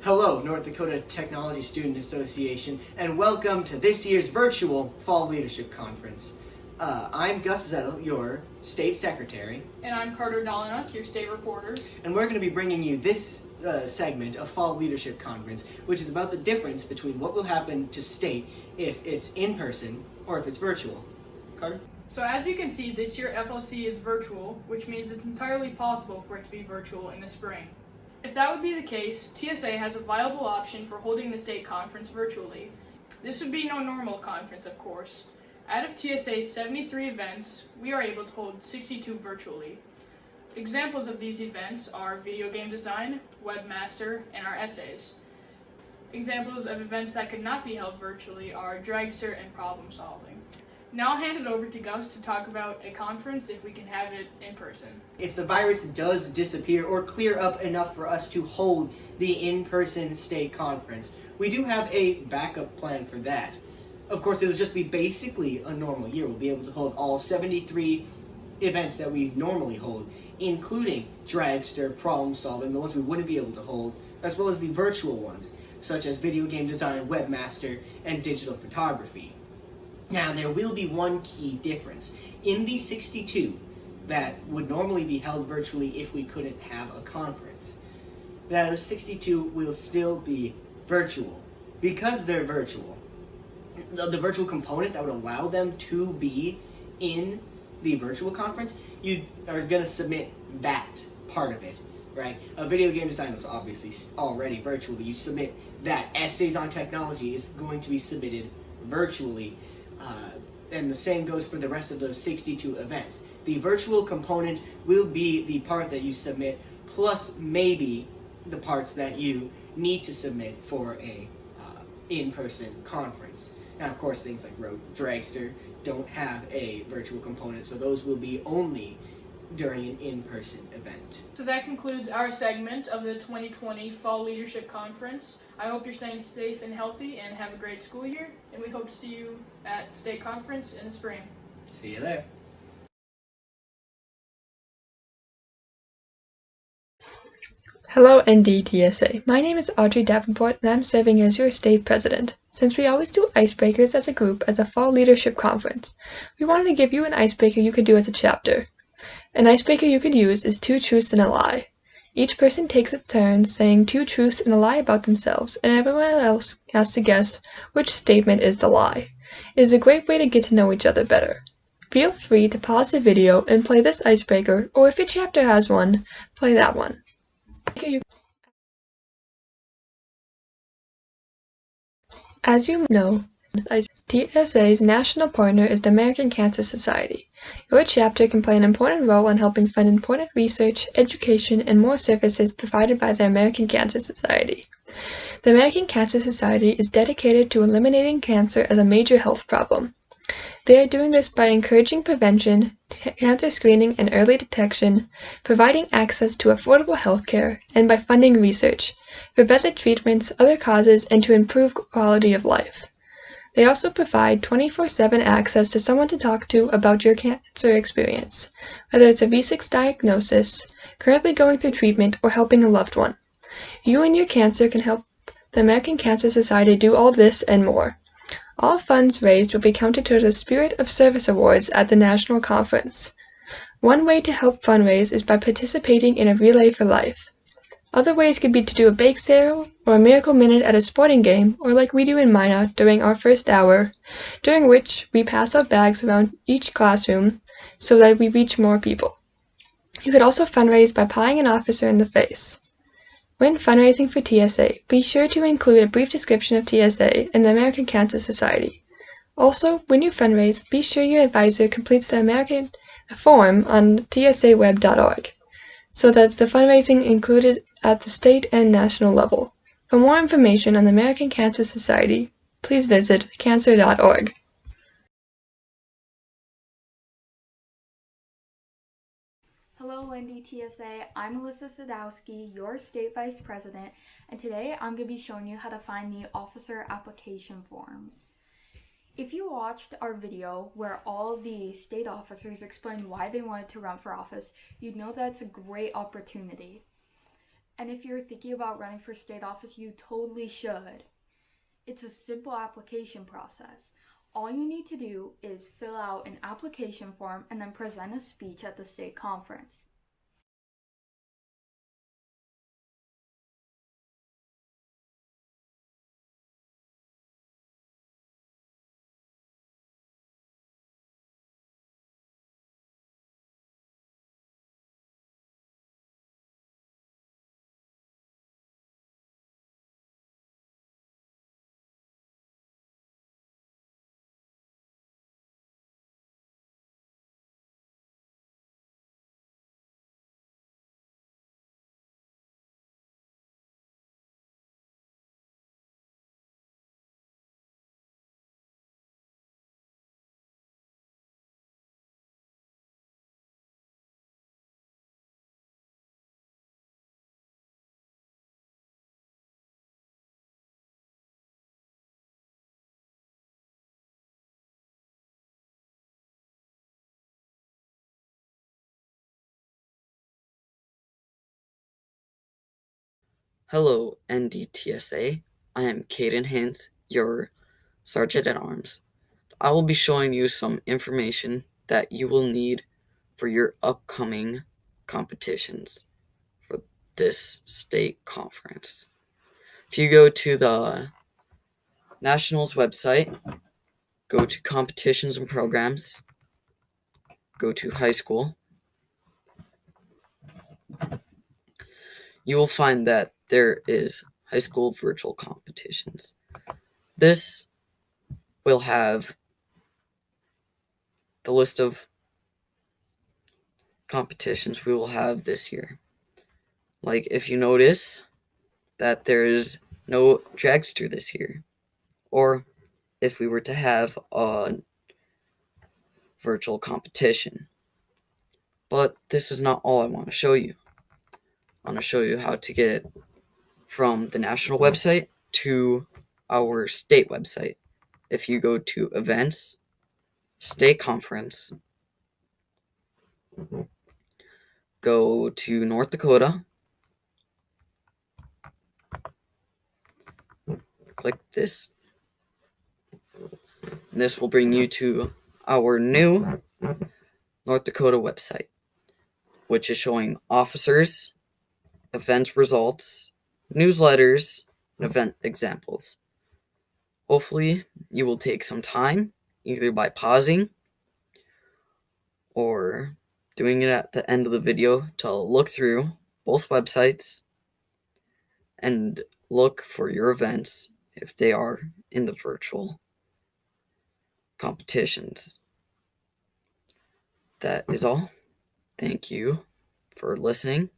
Hello, North Dakota Technology Student Association, and welcome to this year's virtual Fall Leadership Conference. I'm Gus Zettel, your state secretary. And I'm Carter Dolanuk, your state reporter. And we're going to be bringing you this segment of Fall Leadership Conference, which is about the difference between what will happen to state if it's in person or if it's virtual. Carter? So as you can see, this year FLC is virtual, which means it's entirely possible for it to be virtual in the spring. If that would be the case, TSA has a viable option for holding the state conference virtually. This would be no normal conference, of course. Out of TSA's 73 events, we are able to hold 62 virtually. Examples of these events are video game design, webmaster, and our essays. Examples of events that could not be held virtually are dragster and problem solving. Now I'll hand it over to Gus to talk about a conference if we can have it in person. If the virus does disappear or clear up enough for us to hold the in-person state conference, we do have a backup plan for that. Of course, it'll just be basically a normal year. We'll be able to hold all 73 events that we normally hold, including dragster, problem solving, the ones we wouldn't be able to hold, as well as the virtual ones, such as video game design, webmaster, and digital photography. Now, there will be one key difference. In the 62 that would normally be held virtually if we couldn't have a conference, those 62 will still be virtual. Because they're virtual, the virtual component that would allow them to be in the virtual conference, you are going to submit that part of it, right? A video game design was obviously already virtual, but you submit that. Essays on technology is going to be submitted virtually. And the same goes for the rest of those 62 events. The virtual component will be the part that you submit, plus maybe the parts that you need to submit for a in-person conference. Now, of course, things like dragster don't have a virtual component, so those will be only during an in-person event. So that concludes our segment of the 2020 Fall Leadership Conference. I hope you're staying safe and healthy and have a great school year, and we hope to see you at state conference in the spring. See you there. Hello NDTSA, my name is Audrey Davenport and I'm serving as your state president. Since we always do icebreakers as a group at the Fall Leadership Conference, we wanted to give you an icebreaker you could do as a chapter. An icebreaker you could use is 2 truths and a lie. Each person takes a turn saying 2 truths and a lie about themselves, and everyone else has to guess which statement is the lie. It is a great way to get to know each other better. Feel free to pause the video and play this icebreaker, or if your chapter has one, play that one. As you know, TSA's national partner is the American Cancer Society. Your chapter can play an important role in helping fund important research, education, and more services provided by the American Cancer Society. The American Cancer Society is dedicated to eliminating cancer as a major health problem. They are doing this by encouraging prevention, cancer screening and early detection, providing access to affordable health care, and by funding research for better treatments, other causes, and to improve quality of life. They also provide 24/7 access to someone to talk to about your cancer experience, whether it's a V6 diagnosis, currently going through treatment, or helping a loved one. You and your cancer can help the American Cancer Society do all this and more. All funds raised will be counted towards the Spirit of Service Awards at the National Conference. One way to help fundraise is by participating in a Relay for Life. Other ways could be to do a bake sale, or a miracle minute at a sporting game, or like we do in Minot during our first hour, during which we pass out bags around each classroom so that we reach more people. You could also fundraise by pieing an officer in the face. When fundraising for TSA, be sure to include a brief description of TSA and the American Cancer Society. Also, when you fundraise, be sure your advisor completes the form on tsaweb.org, so that the fundraising included at the state and national level. For more information on the American Cancer Society, please visit cancer.org. Hello NDTSA, I'm Melissa Sadowski, your state vice president, and today I'm going to be showing you how to find the officer application forms. If you watched our video where all the state officers explained why they wanted to run for office, you'd know that's a great opportunity. And if you're thinking about running for state office, you totally should. It's a simple application process. All you need to do is fill out an application form and then present a speech at the state conference. Hello, NDTSA. I am Caden Hintz, your Sergeant at Arms. I will be showing you some information that you will need for your upcoming competitions for this state conference. If you go to the Nationals website, go to competitions and programs, go to high school, you will find that there is high school virtual competitions. This will have the list of competitions we will have this year. Like if you notice that there is no dragster this year, or if we were to have a virtual competition. But this is not all I want to show you. I want to show you how to get from the national website to our state website. If you go to events, state conference, go to North Dakota, click this. And this will bring you to our new North Dakota website, which is showing officers, event results, newsletters, and event examples. Hopefully, you will take some time, either by pausing or doing it at the end of the video to look through both websites and look for your events if they are in the virtual competitions. That is all. Thank you for listening.